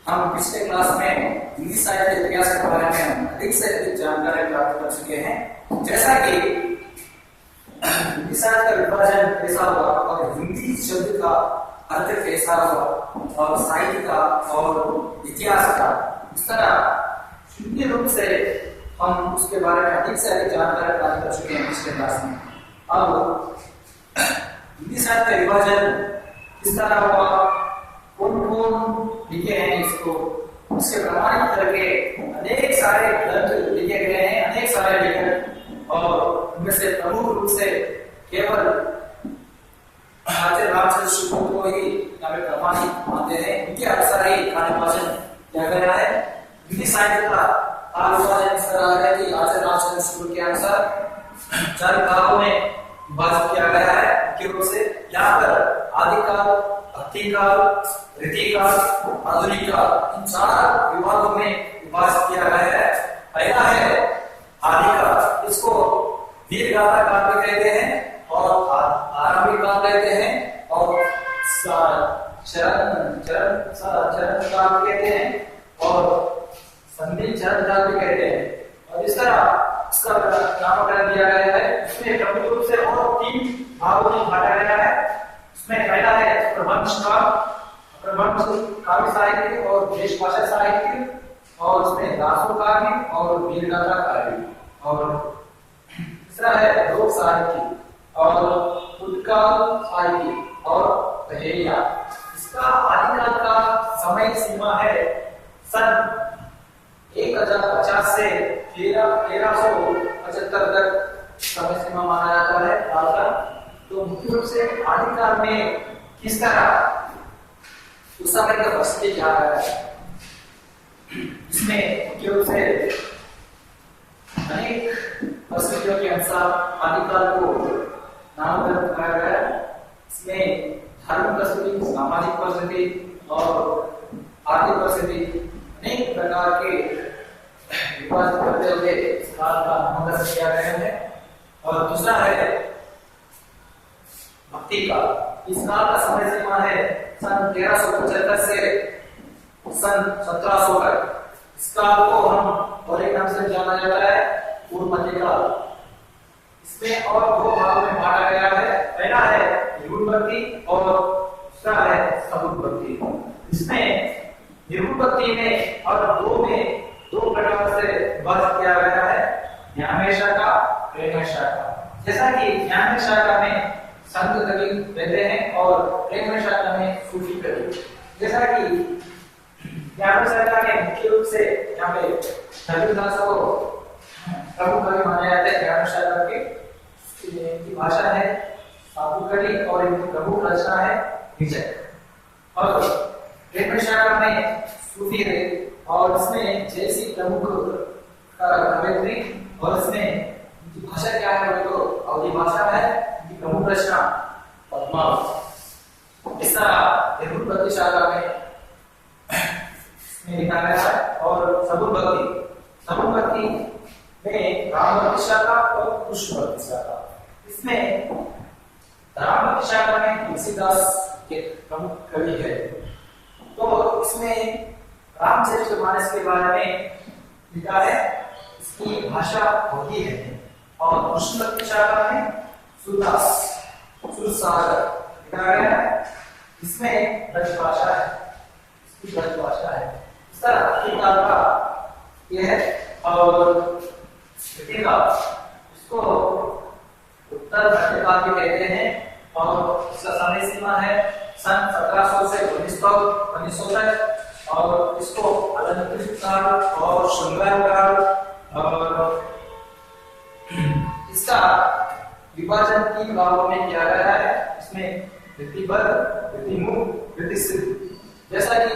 हम पिछले क्लास में हिंदी साहित्य इतिहास के बारे में अधिक से अधिक जानकारी प्राप्त कर चुके हैं। जैसा कि हिंदी साहित्य का विभाजन कैसा हुआ और हिंदी शब्द का अर्थ कैसा हुआ और साहित्य का और इतिहास का, इस तरह हिंदी रूप से हम उसके बारे में अधिक से अधिक जानकारी प्राप्त कर चुके हैं पिछले क्लास में। अब हिंदी साहित्य का विभाजन किस तरह हुआ, कौन कौन लिखे हैं इसको, उसके प्रमाणित करके अनेक सारे ग्रंथ लिखे गए हैं, अनेक सारे लेखक, और उनमें से प्रमुख रूप से केवल आचार्य रामचंद्र शुक्ल को ही यहाँ पे प्रमाणित मानते हैं। उनके अनुसार ही काल विभाजन किया गया है। हिंदी साहित्य का काल विभाजन इस तरह है कि आचार्य रामचंद्र शुक्ल के अनुसार 4 कालों में विभाजित किया गया है। मुख्य रूप से यहाँ पर आदिकाल, भक्तिकाल, रीतिकाल, आधुनिक काल, इन 4 विभागों में विभाजित किया गया है। पहला है आदिकाल, इसको दीर्घाता काल भी कहते हैं और आरंभिक काल कहते हैं और चरण काल कहते हैं और संधि चरण काल भी कहते हैं। और इस तरह इसका नामकरण दिया गया है। इसमें प्रमुख रूप से और 3 भागों में बांटा गया है। इसमें पहला है प्रबंध काल, प्रबंध काव्य साहित्य और देश भाषा साहित्य, और उसमें दासों काव्य और वीरगाथा काव्य, और तीसरा है लोक साहित्य और उत्काल साहित्य और पहेलिया। इसका आदिकाल का समय सीमा है सन 1050 से 1375 तक समय सीमा माना जाता है काल का। तो मुख्य रूप से आदिकाल में किस तरह उस समय का परिस्थिति क्या है, इसमें मुख्य रूप से अनेक परिस्थितियों के अनुसार आदिकाल को नामकरण किया गया है। इसमें धार्मिक परिस्थिति, सामाजिक परिस्थिति और आर्थिक परिस्थिति, अनेक प्रकार के विभाजन करते हुए इस काल का नामकरण किया गया है। और दूसरा है भक्ति काल। इस काल का समय सीमा है सन 1375 से सन 1700 तक। इस काल को हम और एक नाम से जाना जाता है पूर्व मध्य काल। इसमें और 2 भागों में बांटा गया है। पहला है निर्गुण भक्ति और दूसरा है सगुण भक्ति। इसमें निर्गुण भक्ति में और 2 में 2 प्रकार से विभाजित किया गया है, ज्ञान शाखा, प्रेम शाखा। जैसा कि ज्ञान शाखा में संत कवि रहते हैं और प्रेम शाखा में सूफी कवि। जैसा कि ज्ञान शाखा में मुख्य रूप से यहाँ पे कबीरदास को प्रमुख कवि माने जाते हैं। ज्ञान शाखा की भाषा है साधुकरी और इनकी प्रमुख रचना है विजय। और प्रेम शाखा में सूफी है और इसमें जैसी प्रमुख कवयित्री और इसमें भाषा क्या है, वो तो अवधी भाषा है। प्रमुख रचना पद्मावत। इस तरह निर्गुण भक्ति शाखा में लिखा गया है। और सगुण भक्ति में राम भक्ति शाखा और कृष्ण भक्ति शाखा। इसमें राम भक्ति शाखा में तुलसीदास के प्रमुख कवि है। तो इसमें रामचरितमानस के बारे में लिखा है, इसकी भाषा होती है। और कृष्ण भक्ति शाखा में सुरसागर लिखा गया है। इसमें ब्रज भाषा है, इसकी ब्रज भाषा है। इस तरह भक्ति काल का यह है। और इसको उत्तर मध्यकाल भी कहते हैं और इसका समय सीमा है सन 1700 से 1900 तक। और इसको अलंकृत काल और श्रृंगार काल, और इसका विभाजन 3 भागों में किया गया है। इसमें ऋतिबद्ध, ऋतिमुक्त, ऋतिसिद्ध। जैसा कि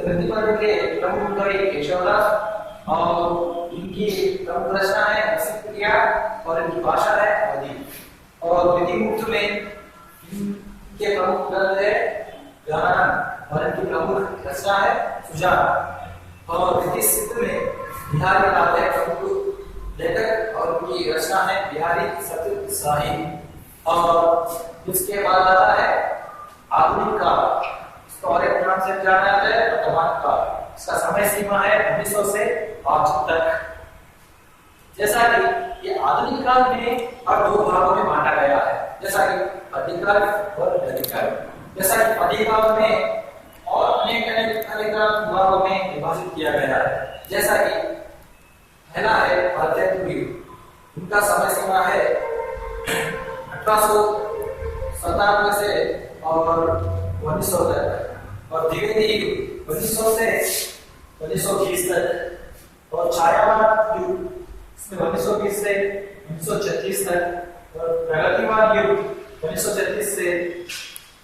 ऋतिबद्ध के प्रमुख कवि केशवदास और इनकी प्रमुख रचना है रसिक्रिया और इनकी भाषा है अवधी। और ऋतिमुक्त में इनके प्रमुख ग्रंथ है ज्ञानानंद और इनकी प्रमुख रचना है सुजान। और ऋतिसिद्ध में बिहारी लाल है प्रमुख लेखक और उनकी रचना है बिहारी सत्य साहिब। और इसके बाद आता है आधुनिक काल। इसका और एक नाम नाम से जाना जाता है वर्तमान काल। इसका समय सीमा है 1900 से आज तक। जैसा कि ये आधुनिक काल में अब दो भागों में बांटा गया है, जैसा कि अधिकाल और अनधिकाल। जैसा कि अधिकाल में और अनेक भागों में विभाजित किया गया है। जैसा कि पहला है आध्यात्मिक युग, उनका समय सीमा है 1897 से और 1900 तक। और द्विवेदी युग 1900 से 1920 तक। और छायावाद युग इसमें 1920 से 1936 तक। और प्रगतिवाद युग 1936 से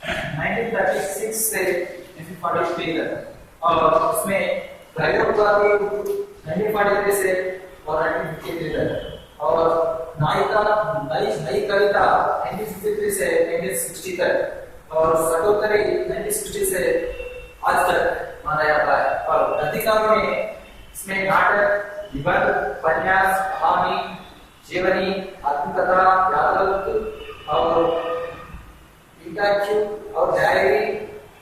1936 से 1943 तक। और इसमें प्रयोगवाद युग 1943 से और 1953 तक। और नई कविता 1963 से 1960 तक। और सटोत्तरी 1960 से आज तक माना जाता है। और गद्यकाल में इसमें नाटक, निबंध, उपन्यास, कहानी, जीवनी, आत्मकथा, यादव और और डायरी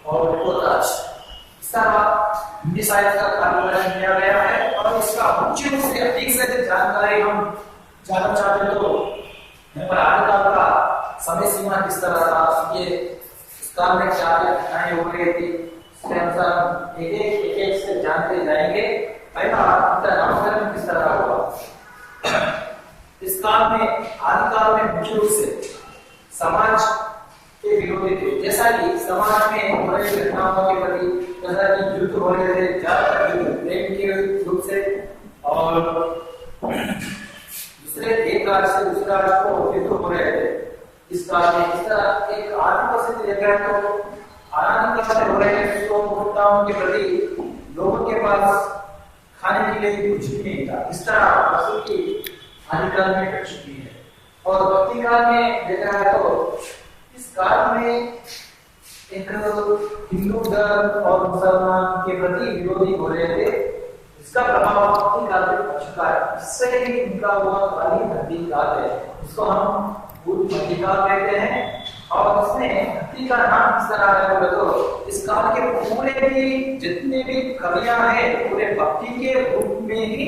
और रिपोर्टाज, इस तरह हिंदी साहित्य का कानून किया गया है। और इसका मुख्य रूप से अधिक से अधिक जानकारी हम जानना चाहते हैं तो आदिकाल का समय सीमा किस तरह था, ये इस काल में क्या घटनाएं हो रही थी, इसके अनुसार एक से जानते जाएंगे। पहला इनका नामकरण किस तरह हुआ। इस काल में आदिकाल में मुख्य रूप से समाज के विरोधी थे। जैसा कि समाज में हो रही घटनाओं के प्रति, जैसा कि युद्ध हो रहे थे, ज्यादातर युद्ध प्रेम के रूप से, और दूसरे एक राज्य से दूसरे राज्य को युद्ध हो रहे थे। इस काल में इस तरह एक आर्थिक परिस्थिति देखा है तो आनंद कैसे हो रहे हैं, तो उपभोक्ताओं के प्रति लोगों के पास खाने के लिए कुछ भी नहीं था। इस तरह प्रस्तुति आदिकाल में घट चुकी है। और भक्ति काल में देखा है तो इस काल में एक हिंदू धर्म और मुसलमान के प्रति विरोधी हो रहे थे। इसका प्रभाव भक्ति काल में पड़ चुका है। इससे ही इनका हुआ काली भक्ति काल है, इसको हम पूर्व भक्ति काल कहते हैं। और इसमें भक्ति का नाम किस तरह है बोले तो इस काल के पूरे भी जितने भी कवियां हैं पूरे भक्ति के रूप में ही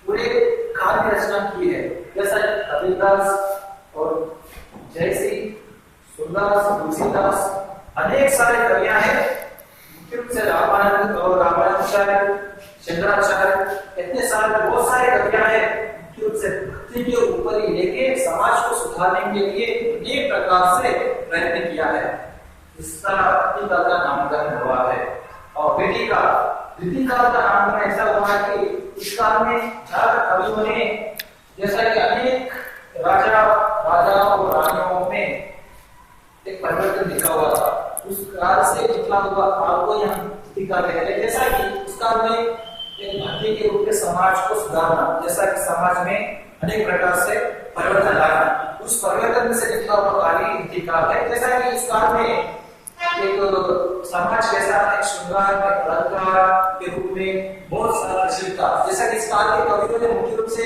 पूरे काव्य रचना की है। जैसा कबीरदास और जयसी, सुरदास, तुलसीदास, अनेक सारे कवियां हैं। मुख्य रूप से रामानंद और रामानुजाचार्य, शंकराचार्य, इतने सारे बहुत सारे कवियां हैं मुख्य रूप से भक्ति के ऊपर ही लेके समाज को सुधारने के लिए अनेक प्रकार से प्रयत्न किया है। इस तरह भक्ति काल का नामकरण हुआ है। और वेदी काल का नामकरण ऐसा हुआ कि इस काल में ज्यादातर कवियों ने, जैसा कि अनेक राजाओं और रानियों में एक परिवर्तन दिखा हुआ था, उस काल से निकला हुआ काल को यहाँ भक्ति काल कहते हैं। जैसा कि उस काल में एक भक्ति के रूप में समाज को सुधारना, जैसा कि समाज में अनेक प्रकार से परिवर्तन लाना, उस परिवर्तन से निकला हुआ काल ही भक्ति काल है। जैसा कि इस काल में एक समाज कैसा है, श्रृंगार अलंकार के रूप में बहुत सारा प्रसिद्ध था। जैसा कि इस काल के कवियों ने मुख्य रूप से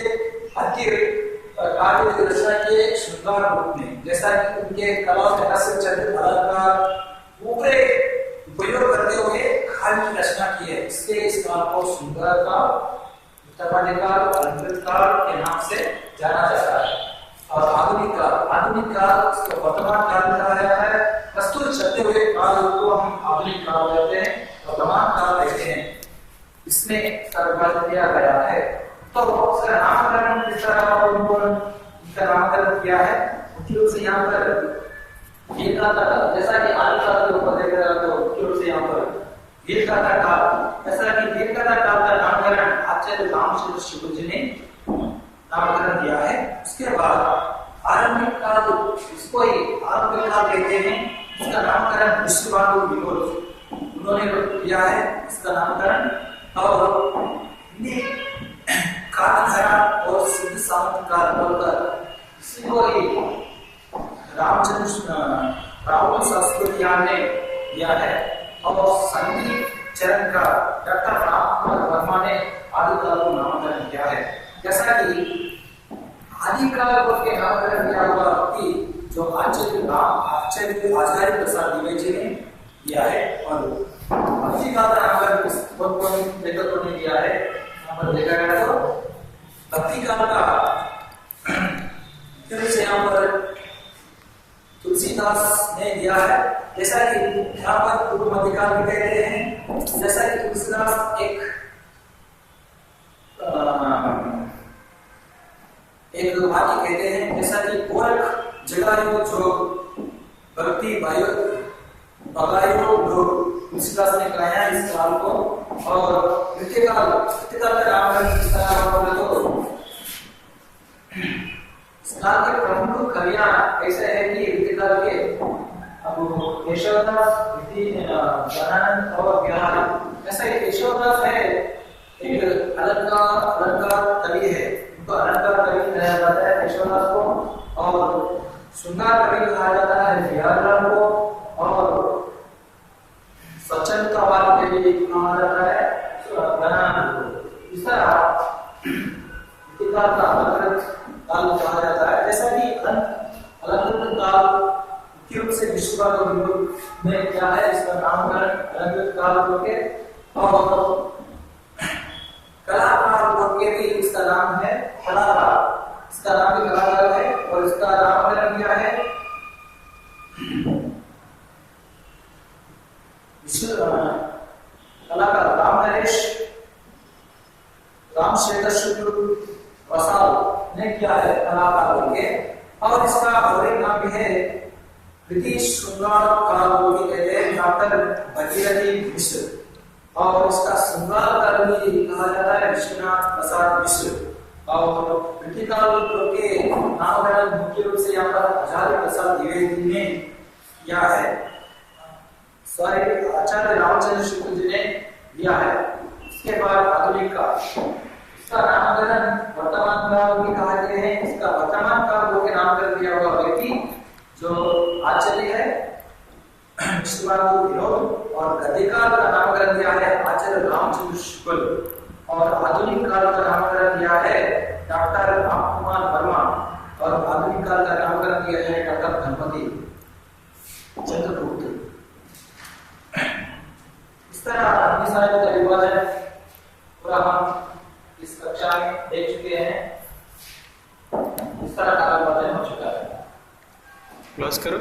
काव्य की रचना किए श्रृंगार रूप में, जैसा कि उनके कला में रस, चंद्र, अलंकार पूरे उपयोग करते हुए काव्य की रचना की है। इसलिए इस काल को श्रृंगार काल, उत्तराधिक काल, अलंकृत काल के नाम से जाना जाता है। और आधुनिक काल इसको वर्तमान काल कहा जाता है। प्रस्तुत चलते हुए काल को हम आधुनिक काल कहते हैं, वर्तमान काल कहते हैं। इसमें सर्वगत किया गया है। तो इसका नामकरण किस तरह इनका नामकरण किया है, मुख्य रूप से यहाँ पर जैसा कि आदिकाल के ऊपर देख रहे हो तो मुख्य रूप से यहाँ पर वीरगाथा काल, ऐसा कि वीरगाथा काल का नामकरण आचार्य रामचंद्र शुक्ल जी ने नामकरण दिया है। उसके बाद आरंभिक काल, इसको ही आरंभिक काल कहते हैं। इसका नामकरण विश्वबाबू विनोद उन्होंने किया है इसका नामकरण। और कालधारा और सिद्ध सामंत काल बोलकर इसी को ही राहुल संस्कृतियान ने दिया है। और संगीत चरण का डॉक्टर राम वर्मा ने आदिकाल को नामकरण किया है। जैसा कि आदिकाल के नामकरण किया हुआ कि जो आचार्य प्रसाद द्विवेदी जी ने दिया है। और भक्ति काल का नामकरण बहुत लेखकों ने दिया है। यहाँ पर देखा गया तो भक्ति काल का यहाँ पर तुलसीदास ने दिया है। जैसा कि यहाँ पर पूर्व मध्यकाल में कहते हैं, जैसा कि तुलसीदास एक वाक्य कहते हैं, जैसा कि गोरख जगायो जो भक्ति वायु बगायो लोग, तुलसीदास ने कहा है इस काल को। और नृत्य काल का नामकरण किस तरह बोले तो इस काल के प्रमुख कवियां ऐसे है कि नृत्य काल के अब केशवदास, गजानन और बिहारी। ऐसा केशवदास है एक अलंकार कवि है, उनको अलंकार कवि कहा जाता है केशवदास को। और श्रृंगार कवि कहा जाता है बिहारीलाल को। और स्वच्छंदता कवि कहा जाता है गजानन को। इस तरह का अलंकृत काल कहा जाता है। जैसा कि अलंकृत काल मुख्य रूप से विश्वविद्यालय में क्या है, इसका नामकरण अलंकृत काल के। और कलाकार लोग के भी इसका नाम है कलाकार, इसका नाम भी कलाकार है। और इसका नामकरण क्या है, कलाकार राम नरेश रामशेखर शुक्ल प्रसाद ने किया है कलाकार के। और इसका और एक नाम भी है ब्रिटिश श्रृंगार काल को कहते हैं डॉक्टर भगीरथी मिश्र। और इसका श्रृंगार काल भी कहा जाता है विश्वनाथ प्रसाद मिश्र। और ब्रिटिश काल के नामकरण मुख्य रूप से यहाँ पर आचार्य प्रसाद द्विवेदी ने किया है, आचार्य रामचंद्र शुक्ल जी ने दिया है। इसके बाद आधुनिक काल, इसका नामकरण वर्तमान काल भी कहते हैं। इसका वर्तमान काल के नामकरण दिया हुआ व्यक्ति जो आचार्य है विश्वनाथ विनोद। और गद्यकाल का नामकरण दिया है आचार्य रामचंद्र शुक्ल। और आधुनिक काल का नामकरण दिया है डॉक्टर राम कुमार वर्मा। और आधुनिक काल का नामकरण दिया है डॉक्टर गणपति चंद्रगुप्त। इस तरह हिंदी साहित्य का विभाजन पूरा हम इस कक्षा में देख चुके हैं। इस तरह का विभाजन हो चुका है। क्लोज करो।